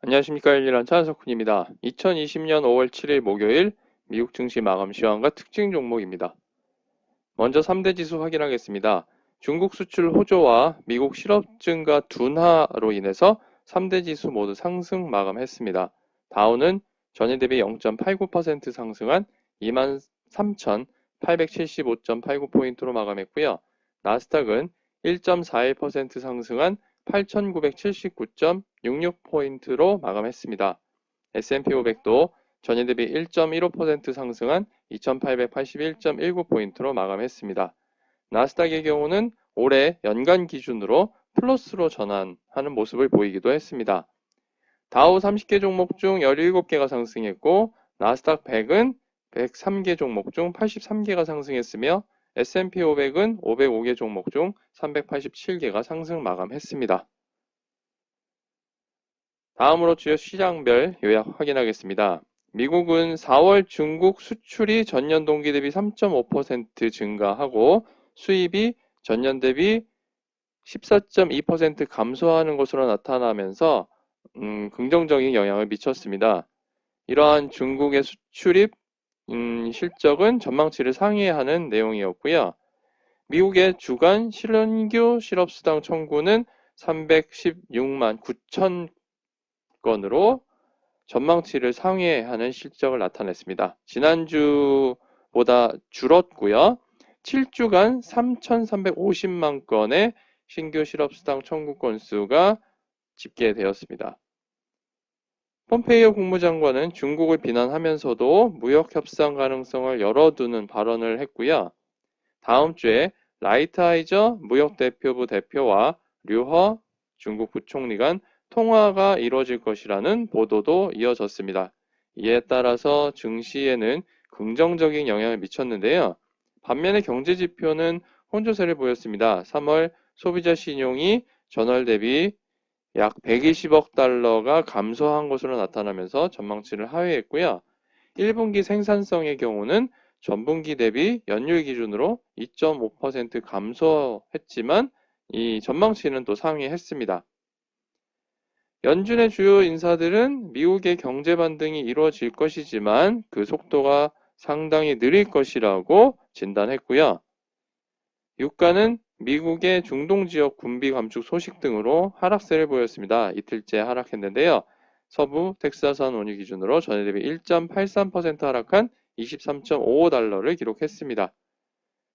안녕하십니까. 일일한 차은석훈입니다. 2020년 5월 7일 목요일 미국 증시 마감 시황과 특징 종목입니다. 먼저 3대 지수 확인하겠습니다. 중국 수출 호조와 미국 실업 증가 둔화로 인해서 3대 지수 모두 상승 마감했습니다. 다우는 전일 대비 0.89% 상승한 23,875.89포인트로 마감했고요. 나스닥은 1.41% 상승한 8,979.66포인트로 마감했습니다. S&P 500도 전일 대비 1.15% 상승한 2,881.19포인트로 마감했습니다. 나스닥의 경우는 올해 연간 기준으로 플러스로 전환하는 모습을 보이기도 했습니다. 다우 30개 종목 중 17개가 상승했고 나스닥 100은 103개 종목 중 83개가 상승했으며 S&P 500은 505개 종목 중 387개가 상승 마감했습니다. 다음으로 주요 시장별 요약 확인하겠습니다. 미국은 4월 중국 수출이 전년 동기 대비 3.5% 증가하고 수입이 전년 대비 14.2% 감소하는 것으로 나타나면서 긍정적인 영향을 미쳤습니다. 이러한 중국의 수출입 실적은 전망치를 상회하는 내용이었고요. 미국의 주간 신규 실업수당 청구는 316만 9천 건으로 전망치를 상회하는 실적을 나타냈습니다. 지난주보다 줄었고요. 7주간 3,350만 건의 신규 실업수당 청구 건수가 집계되었습니다. 폼페이오 국무장관은 중국을 비난하면서도 무역 협상 가능성을 열어두는 발언을 했고요. 다음 주에 라이트하이저 무역대표부 대표와 류허 중국 부총리 간 통화가 이뤄질 것이라는 보도도 이어졌습니다. 이에 따라서 증시에는 긍정적인 영향을 미쳤는데요. 반면에 경제지표는 혼조세를 보였습니다. 3월 소비자 신용이 전월 대비 약 120억 달러가 감소한 것으로 나타나면서 전망치를 하회했고요. 1분기 생산성의 경우는 전분기 대비 연율 기준으로 2.5% 감소했지만 이 전망치는 또 상회했습니다. 연준의 주요 인사들은 미국의 경제 반등이 이루어질 것이지만 그 속도가 상당히 느릴 것이라고 진단했고요. 유가는 미국의 중동 지역 군비 감축 소식 등으로 하락세를 보였습니다. 이틀째 하락했는데요. 서부 텍사스산 원유 기준으로 전일 대비 1.83% 하락한 23.55달러를 기록했습니다.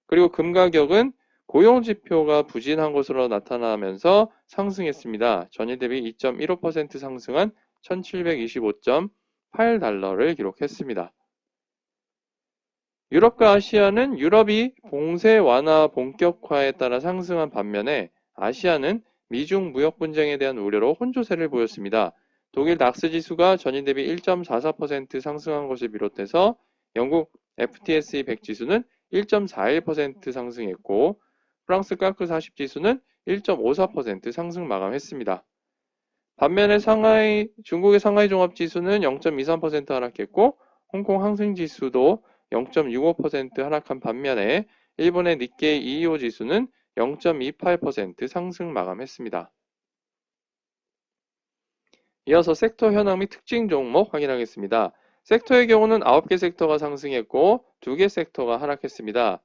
그리고 금 가격은 고용 지표가 부진한 것으로 나타나면서 상승했습니다. 전일 대비 2.15% 상승한 1725.8달러를 기록했습니다. 유럽과 아시아는 유럽이 봉쇄 완화 본격화에 따라 상승한 반면에 아시아는 미중 무역 분쟁에 대한 우려로 혼조세를 보였습니다. 독일 닥스 지수가 전일 대비 1.44% 상승한 것을 비롯해서 영국 FTSE 100 지수는 1.41% 상승했고 프랑스 까크 40 지수는 1.54% 상승 마감했습니다. 반면에 중국의 상하이 종합 지수는 0.23% 하락했고 홍콩 항생 지수도 0.65% 하락한 반면에 일본의 니케이 225 지수는 0.28% 상승 마감했습니다. 이어서 섹터 현황 및 특징 종목 확인하겠습니다. 섹터의 경우는 9개 섹터가 상승했고 2개 섹터가 하락했습니다.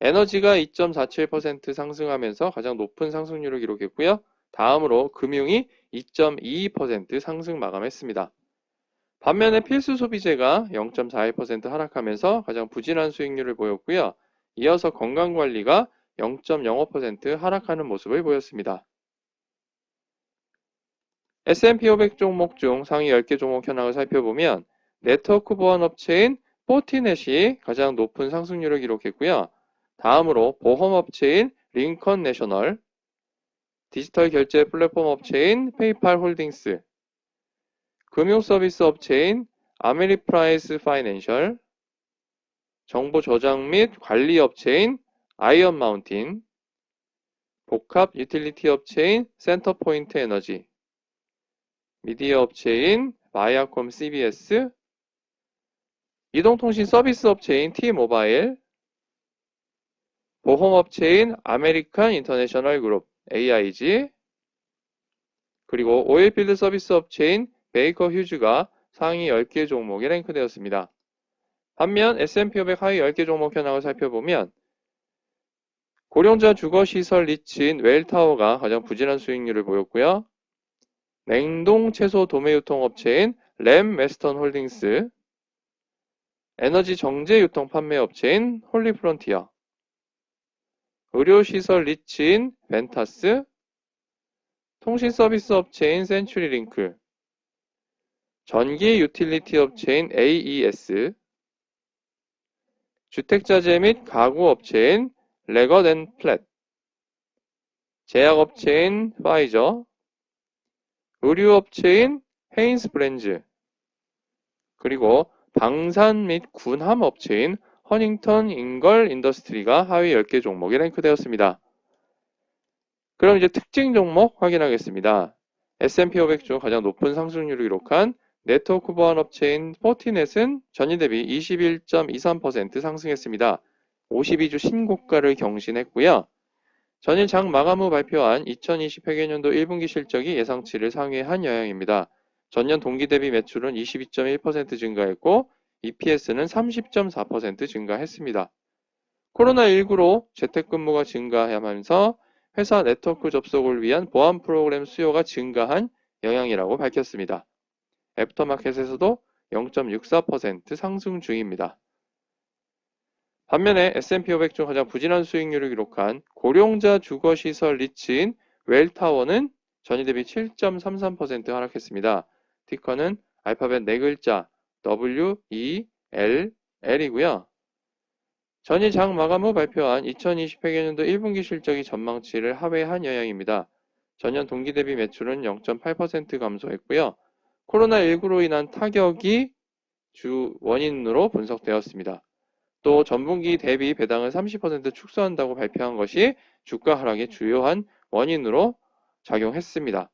에너지가 2.47% 상승하면서 가장 높은 상승률을 기록했고요. 다음으로 금융이 2.22% 상승 마감했습니다. 반면에 필수 소비재가 0.41% 하락하면서 가장 부진한 수익률을 보였고요. 이어서 건강관리가 0.05% 하락하는 모습을 보였습니다. S&P 500 종목 중 상위 10개 종목 현황을 살펴보면 네트워크 보안 업체인 포티넷이 가장 높은 상승률을 기록했고요. 다음으로 보험업체인 링컨 내셔널, 디지털 결제 플랫폼 업체인 페이팔 홀딩스, 금융서비스 업체인 아메리프라이스 파이낸셜, 정보 저장 및 관리 업체인 아이언 마운틴, 복합 유틸리티 업체인 센터포인트 에너지, 미디어 업체인 바이아콤 CBS, 이동통신 서비스 업체인 T모바일, 보험업체인 아메리칸 인터내셔널 그룹 AIG, 그리고 오일필드 서비스 업체인 베이커 휴즈가 상위 10개 종목에 랭크되었습니다. 반면 S&P 500 하위 10개 종목 현황을 살펴보면 고령자 주거시설 리츠인 웰타워가 가장 부진한 수익률을 보였고요. 냉동 채소 도매 유통업체인 램 웨스턴 홀딩스, 에너지 정제 유통 판매 업체인 홀리프론티어, 의료시설 리츠인 벤타스, 통신 서비스 업체인 센츄리링크, 전기 유틸리티 업체인 AES, 주택자재 및 가구 업체인 레거앤플랫, 제약업체인 파이저, 의류업체인 헤인스브렌즈, 그리고 방산 및 군함 업체인 허닝턴 인걸 인더스트리가 하위 10개 종목에 랭크되었습니다. 그럼 이제 특징 종목 확인하겠습니다. S&P 500 중 가장 높은 상승률을 기록한 네트워크 보안 업체인 포티넷은 전일 대비 21.23% 상승했습니다. 52주 신고가를 경신했고요. 전일 장 마감 후 발표한 2020 회계연도 1분기 실적이 예상치를 상회한 영향입니다. 전년 동기 대비 매출은 22.1% 증가했고 EPS는 30.4% 증가했습니다. 코로나19로 재택근무가 증가하면서 회사 네트워크 접속을 위한 보안 프로그램 수요가 증가한 영향이라고 밝혔습니다. 애프터마켓에서도 0.64% 상승 중입니다. 반면에 S&P 500 중 가장 부진한 수익률을 기록한 고령자 주거시설 리츠인 웰타워는 전일 대비 7.33% 하락했습니다. 티커는 알파벳 4글자 WELL이고요. 전일 장 마감 후 발표한 2020 회계연도 1분기 실적이 전망치를 하회한 영향입니다. 전년 동기 대비 매출은 0.8% 감소했고요. 코로나19로 인한 타격이 주 원인으로 분석되었습니다. 또 전분기 대비 배당을 30% 축소한다고 발표한 것이 주가 하락의 주요한 원인으로 작용했습니다.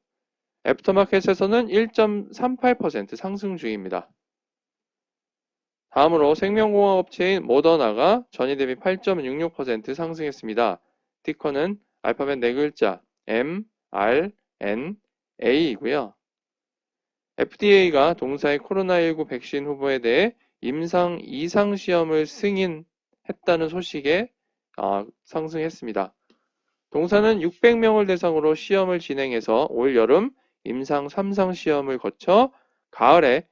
애프터마켓에서는 1.38% 상승 중입니다. 다음으로 생명공학업체인 모더나가 전일 대비 8.66% 상승했습니다. 티커는 알파벳 4글자 mRNA이고요. FDA가 동사의 코로나19 백신 후보에 대해 임상 2상 시험을 승인했다는 소식에 상승했습니다. 동사는 600명을 대상으로 시험을 진행해서 올 여름 임상 3상 시험을 거쳐 가을에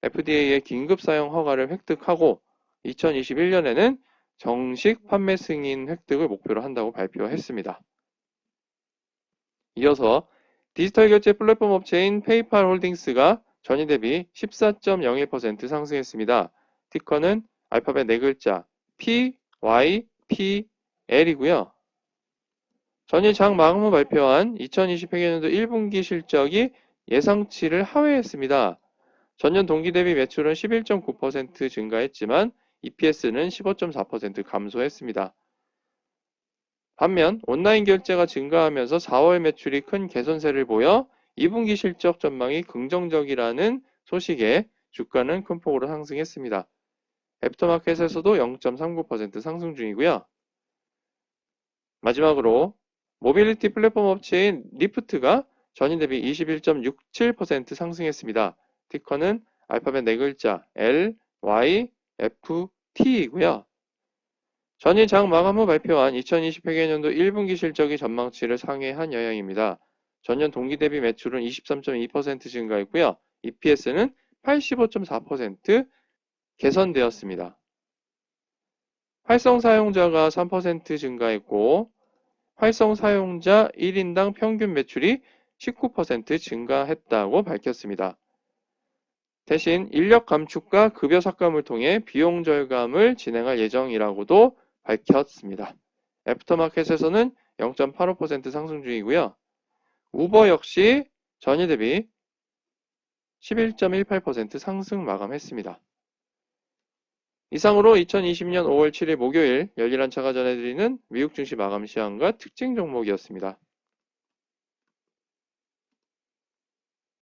FDA의 긴급 사용 허가를 획득하고 2021년에는 정식 판매 승인 획득을 목표로 한다고 발표했습니다. 이어서 디지털 결제 플랫폼 업체인 페이팔 홀딩스가 전일 대비 14.01% 상승했습니다. 티커는 알파벳 4글자 PYPL이고요. 전일 장 마감 후 발표한 2020 회계연도 1분기 실적이 예상치를 하회했습니다. 전년 동기 대비 매출은 11.9% 증가했지만 EPS는 15.4% 감소했습니다. 반면 온라인 결제가 증가하면서 4월 매출이 큰 개선세를 보여 2분기 실적 전망이 긍정적이라는 소식에 주가는 큰 폭으로 상승했습니다. 애프터마켓에서도 0.39% 상승 중이고요. 마지막으로 모빌리티 플랫폼 업체인 리프트가 전일 대비 21.67% 상승했습니다. 티커는 알파벳 4글자 LYFT이고요. 전일 장 마감 후 발표한 2020 회계연도 1분기 실적이 전망치를 상회한 영향입니다. 전년 동기 대비 매출은 23.2% 증가했고요. EPS는 85.4% 개선되었습니다. 활성 사용자가 3% 증가했고 활성 사용자 1인당 평균 매출이 19% 증가했다고 밝혔습니다. 대신 인력 감축과 급여 삭감을 통해 비용 절감을 진행할 예정이라고도 밝혔습니다. 애프터마켓에서는 0.85% 상승 중이고요. 우버 역시 전일 대비 11.18% 상승 마감했습니다. 이상으로 2020년 5월 7일 목요일 열일한 차가 전해드리는 미국 증시 마감 시황과 특징 종목이었습니다.